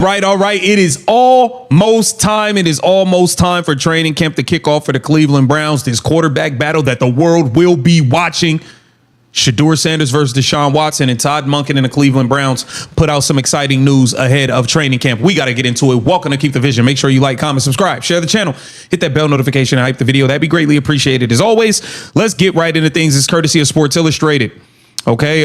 Right, all right. It is almost time. It is almost time for training camp to kick off for the Cleveland Browns. This quarterback battle that the world will be watching. Shedeur Sanders versus Deshaun Watson, and Todd Monken and the Cleveland Browns put out some exciting news ahead of training camp. We got to get into it. Welcome to Keep the Vision. Make sure you like, comment, subscribe, share the channel, hit that bell notification, and hype the video. That'd be greatly appreciated. As always, let's get right into things. It's courtesy of Sports Illustrated. Okay,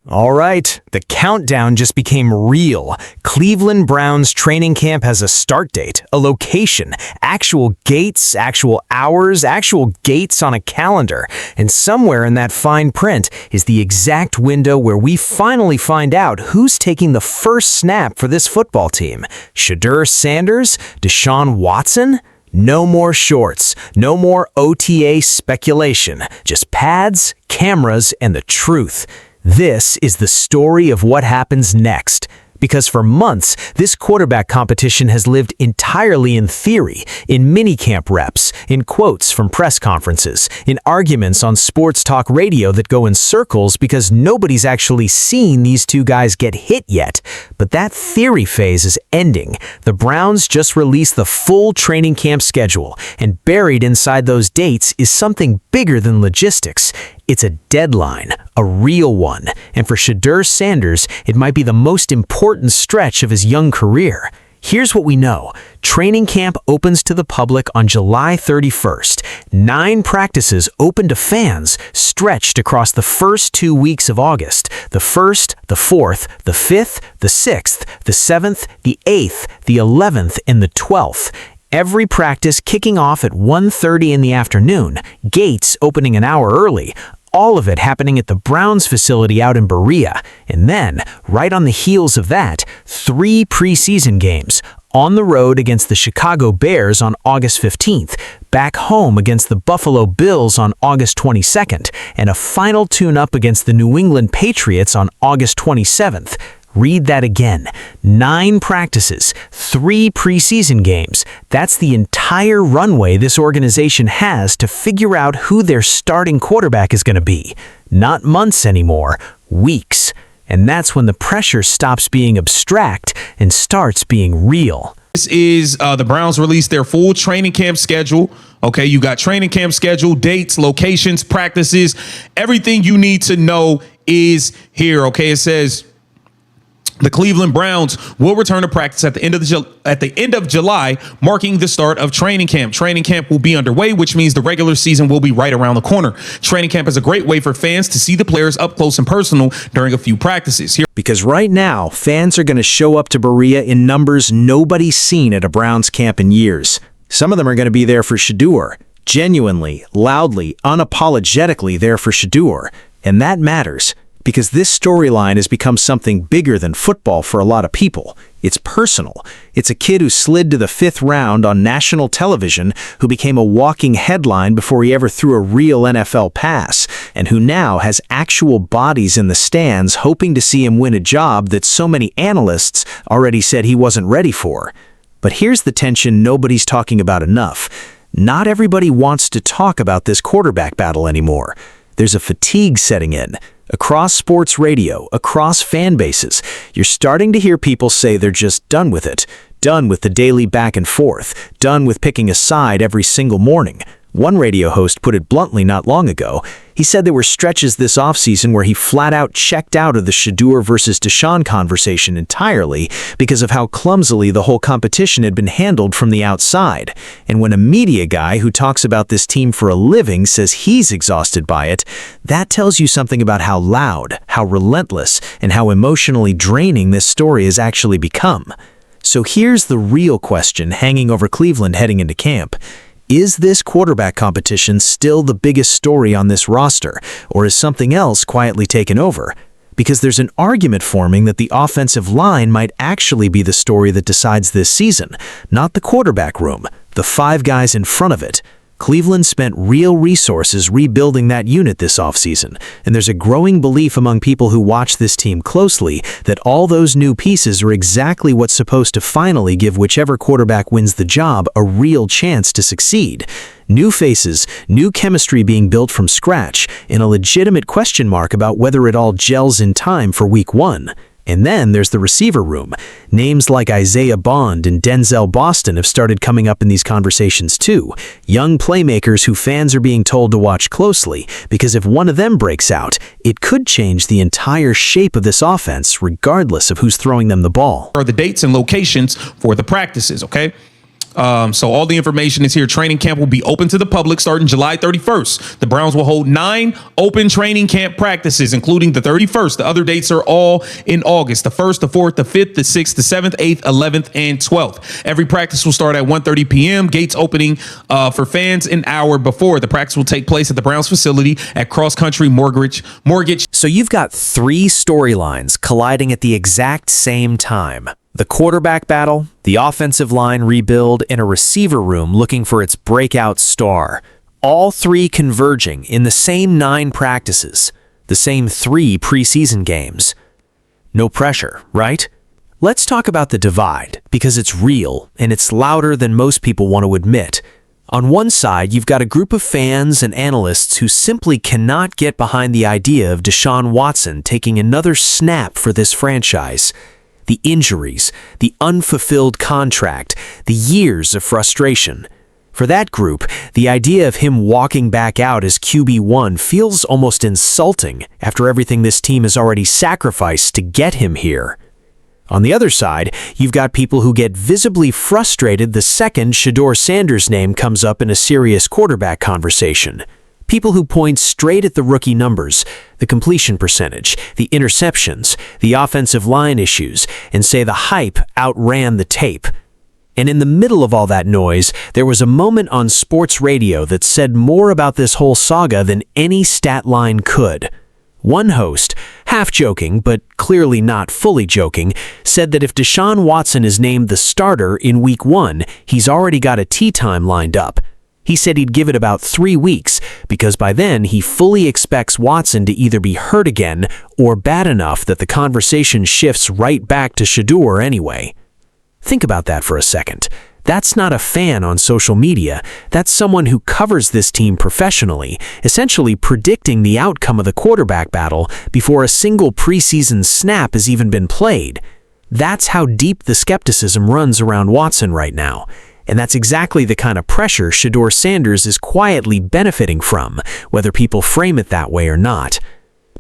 All right, the countdown just became real. Cleveland Browns training camp has a start date, a location, actual gates, actual hours, actual gates on a calendar. And somewhere in that fine print is the exact window where we finally find out who's taking the first snap for this football team. Shedeur Sanders? Deshaun Watson? No more shorts, no more OTA speculation, just pads, cameras, and the truth. This is the story of what happens next. Because for months, this quarterback competition has lived entirely in theory, in minicamp reps, in quotes from press conferences, in arguments on sports talk radio that go in circles because nobody's actually seen these two guys get hit yet. But that theory phase is ending. The Browns just released the full training camp schedule, and buried inside those dates is something bigger than logistics. It's a deadline, a real one, and for Shedeur Sanders, it might be the most important stretch of his young career. Here's what we know. Training camp opens to the public on July 31st. 9 practices open to fans, stretched across the first 2 weeks of August. The 1st, the 4th, the 5th, the 6th, the 7th, the 8th, the 11th, and the 12th. Every practice kicking off at 1:30 in the afternoon, gates opening an hour early, all of it happening at the Browns facility out in Berea. And then, right on the heels of that, 3 preseason games. On the road against the Chicago Bears on August 15th, back home against the Buffalo Bills on August 22nd, and a final tune-up against the New England Patriots on August 27th. Read that again. 9 practices, 3 preseason games. That's the entire runway this organization has to figure out who their starting quarterback is going to be. Not months anymore, weeks. And that's when the pressure stops being abstract and starts being real. This is the Browns released their full training camp schedule. Okay, you got training camp schedule, dates, locations, practices. Everything you need to know is here. Okay, it says the Cleveland Browns will return to practice at the end of July, marking the start of training camp. Training camp will be underway, which means the regular season will be right around the corner. Training camp is a great way for fans to see the players up close and personal during a few practices. Because right now, fans are going to show up to Berea in numbers nobody's seen at a Browns camp in years. Some of them are going to be there for Shedeur, genuinely, loudly, unapologetically there for Shedeur. And that matters. Because this storyline has become something bigger than football for a lot of people. It's personal. It's a kid who slid to the 5th round on national television, who became a walking headline before he ever threw a real NFL pass, and who now has actual bodies in the stands hoping to see him win a job that so many analysts already said he wasn't ready for. But here's the tension nobody's talking about enough. Not everybody wants to talk about this quarterback battle anymore. There's a fatigue setting in. Across sports radio, across fan bases, you're starting to hear people say they're just done with it, done with the daily back and forth, done with picking a side every single morning. One radio host put it bluntly not long ago. He said there were stretches this offseason where he flat out checked out of the Shedeur versus Deshaun conversation entirely because of how clumsily the whole competition had been handled from the outside. And when a media guy who talks about this team for a living says he's exhausted by it, that tells you something about how loud, how relentless, and how emotionally draining this story has actually become. So here's the real question hanging over Cleveland heading into camp. Is this quarterback competition still the biggest story on this roster, or is something else quietly taken over? Because there's an argument forming that the offensive line might actually be the story that decides this season, not the quarterback room, the 5 guys in front of it. Cleveland spent real resources rebuilding that unit this offseason, and there's a growing belief among people who watch this team closely that all those new pieces are exactly what's supposed to finally give whichever quarterback wins the job a real chance to succeed. New faces, new chemistry being built from scratch, and a legitimate question mark about whether it all gels in time for week 1. And then there's the receiver room. Names like Isaiah Bond and Denzel Boston have started coming up in these conversations too. Young playmakers who fans are being told to watch closely, because if one of them breaks out, it could change the entire shape of this offense, regardless of who's throwing them the ball. Are the dates and locations for the practices, okay? So all the information is here. Training camp will be open to the public starting July 31st. The Browns will hold 9 open training camp practices, including the 31st. The other dates are all in August: the 1st, the 4th, the 5th, the 6th, the 7th, 8th, 11th, and 12th. Every practice will start at 1:30 p.m. Gates opening for fans an hour before. The practice will take place at the Browns facility at Cross Country Mortgage. So you've got 3 storylines colliding at the exact same time. The quarterback battle, the offensive line rebuild, and a receiver room looking for its breakout star. All 3 converging in the same 9 practices, the same 3 preseason games. No pressure, right? Let's talk about the divide, because it's real and it's louder than most people want to admit. On one side, you've got a group of fans and analysts who simply cannot get behind the idea of Deshaun Watson taking another snap for this franchise. The injuries, the unfulfilled contract, the years of frustration. For that group, the idea of him walking back out as QB1 feels almost insulting after everything this team has already sacrificed to get him here. On the other side, you've got people who get visibly frustrated the second Shedeur Sanders' name comes up in a serious quarterback conversation. People who point straight at the rookie numbers, the completion percentage, the interceptions, the offensive line issues, and say the hype outran the tape. And in the middle of all that noise, there was a moment on sports radio that said more about this whole saga than any stat line could. One host, half joking but clearly not fully joking, said that if Deshaun Watson is named the starter in Week 1, he's already got a tee time lined up. He said he'd give it about 3 weeks, because by then he fully expects Watson to either be hurt again or bad enough that the conversation shifts right back to Shedeur anyway. Think about that for a second. That's not a fan on social media. That's someone who covers this team professionally, essentially predicting the outcome of the quarterback battle before a single preseason snap has even been played. That's how deep the skepticism runs around Watson right now. And that's exactly the kind of pressure Shedeur Sanders is quietly benefiting from, whether people frame it that way or not.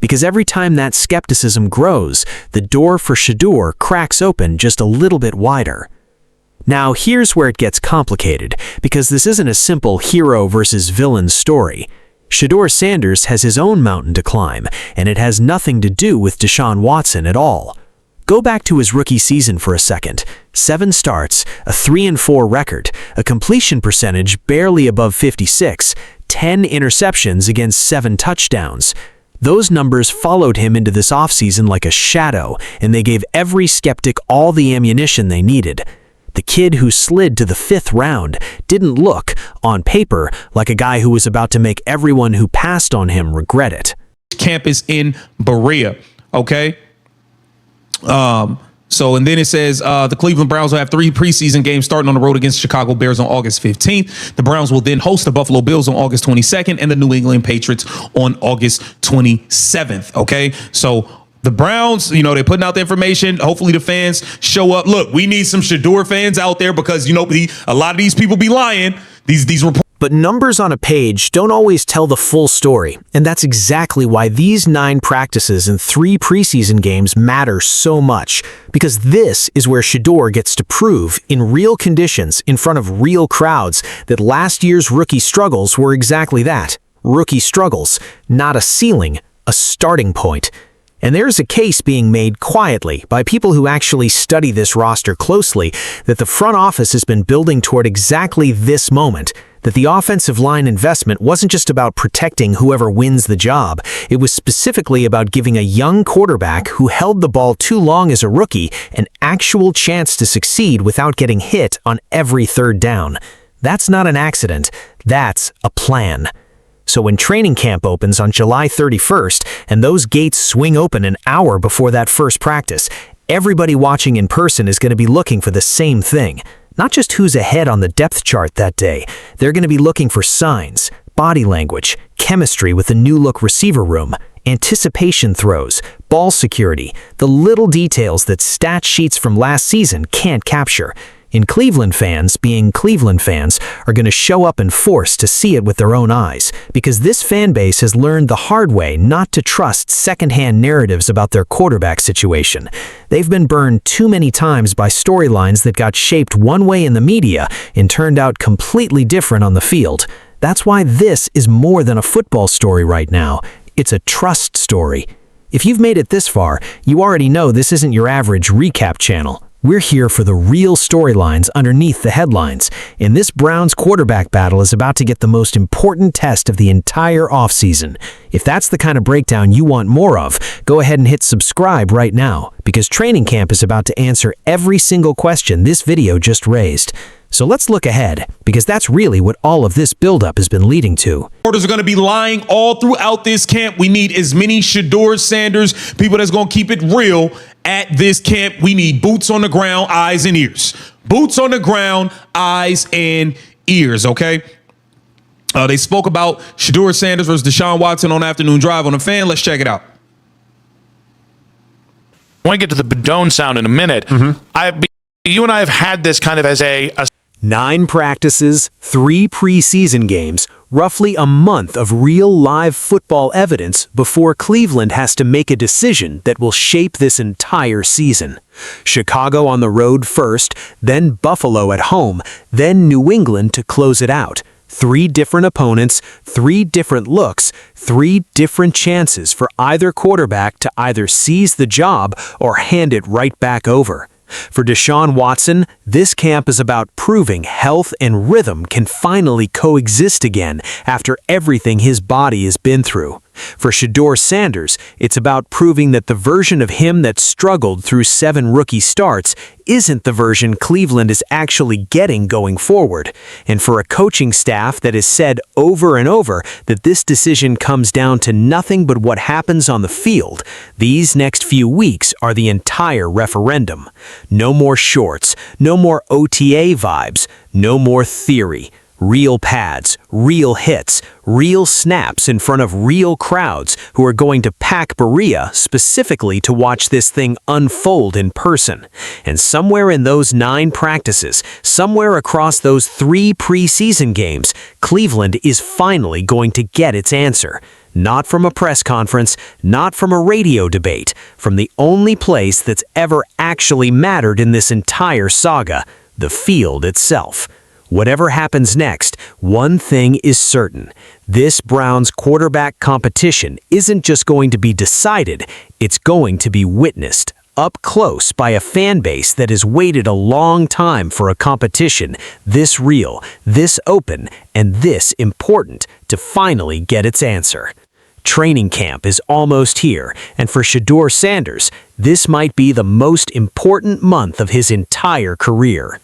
Because every time that skepticism grows, the door for Shedeur cracks open just a little bit wider. Now, here's where it gets complicated, because this isn't a simple hero versus villain story. Shedeur Sanders has his own mountain to climb, and it has nothing to do with Deshaun Watson at all. Go back to his rookie season for a second. 7 starts, a 3-4 record, a completion percentage barely above 56, 10 interceptions against 7 touchdowns. Those numbers followed him into this offseason like a shadow, and they gave every skeptic all the ammunition they needed. The kid who slid to the 5th round didn't look, on paper, like a guy who was about to make everyone who passed on him regret it. Campus in Berea, okay? And then it says the Cleveland Browns will have 3 preseason games starting on the road against Chicago Bears on August 15th. The Browns will then host the Buffalo Bills on August 22nd and the New England Patriots on August 27th. Okay, so the Browns, they're putting out the information. Hopefully the fans show up. Look, we need some Shedeur fans out there because, a lot of these people be lying. These reports. But numbers on a page don't always tell the full story, and that's exactly why these 9 practices and 3 preseason games matter so much, because this is where Shedeur gets to prove, in real conditions, in front of real crowds, that last year's rookie struggles were exactly that, rookie struggles, not a ceiling, a starting point. And there's a case being made quietly by people who actually study this roster closely that the front office has been building toward exactly this moment, that the offensive line investment wasn't just about protecting whoever wins the job. It was specifically about giving a young quarterback who held the ball too long as a rookie an actual chance to succeed without getting hit on every 3rd down. That's not an accident. That's a plan. So when training camp opens on July 31st and those gates swing open an hour before that first practice, everybody watching in person is going to be looking for the same thing. Not just who's ahead on the depth chart that day. They're going to be looking for signs, body language, chemistry with the new-look receiver room, Anticipation throws, ball security, the little details that stat sheets from last season can't capture. And Cleveland fans, being Cleveland fans, are going to show up in force to see it with their own eyes, because this fan base has learned the hard way not to trust secondhand narratives about their quarterback situation. They've been burned too many times by storylines that got shaped one way in the media and turned out completely different on the field. That's why this is more than a football story right now. It's a trust story. If you've made it this far, you already know this isn't your average recap channel. We're here for the real storylines underneath the headlines, and this Browns quarterback battle is about to get the most important test of the entire offseason. If that's the kind of breakdown you want more of, go ahead and hit subscribe right now, because training camp is about to answer every single question this video just raised. So let's look ahead, because that's really what all of this buildup has been leading to. Reporters are going to be lying all throughout this camp. We need as many Shedeur Sanders, people that's going to keep it real at this camp. We need boots on the ground, eyes and ears. Boots on the ground, eyes and ears, okay? They spoke about Shedeur Sanders versus Deshaun Watson on Afternoon Drive on the Fan. Let's check it out. I want to get to the Bedone sound in a minute. You and I have had this kind of as a 9 practices, 3 preseason games, roughly a month of real live football evidence before Cleveland has to make a decision that will shape this entire season. Chicago on the road first, then Buffalo at home, then New England to close it out. 3 different opponents, 3 different looks, 3 different chances for either quarterback to either seize the job or hand it right back over. For Deshaun Watson, this camp is about proving health and rhythm can finally coexist again after everything his body has been through. For Shedeur Sanders, it's about proving that the version of him that struggled through 7 rookie starts isn't the version Cleveland is actually getting going forward. And for a coaching staff that has said over and over that this decision comes down to nothing but what happens on the field, these next few weeks are the entire referendum. No more shorts, no more OTA vibes, no more theory. Real pads, real hits, real snaps in front of real crowds who are going to pack Berea specifically to watch this thing unfold in person. And somewhere in those 9 practices, somewhere across those 3 preseason games, Cleveland is finally going to get its answer. Not from a press conference, not from a radio debate, from the only place that's ever actually mattered in this entire saga, the field itself. Whatever happens next, one thing is certain. This Browns quarterback competition isn't just going to be decided, it's going to be witnessed up close by a fan base that has waited a long time for a competition this real, this open, and this important to finally get its answer. Training camp is almost here, and for Shedeur Sanders, this might be the most important month of his entire career.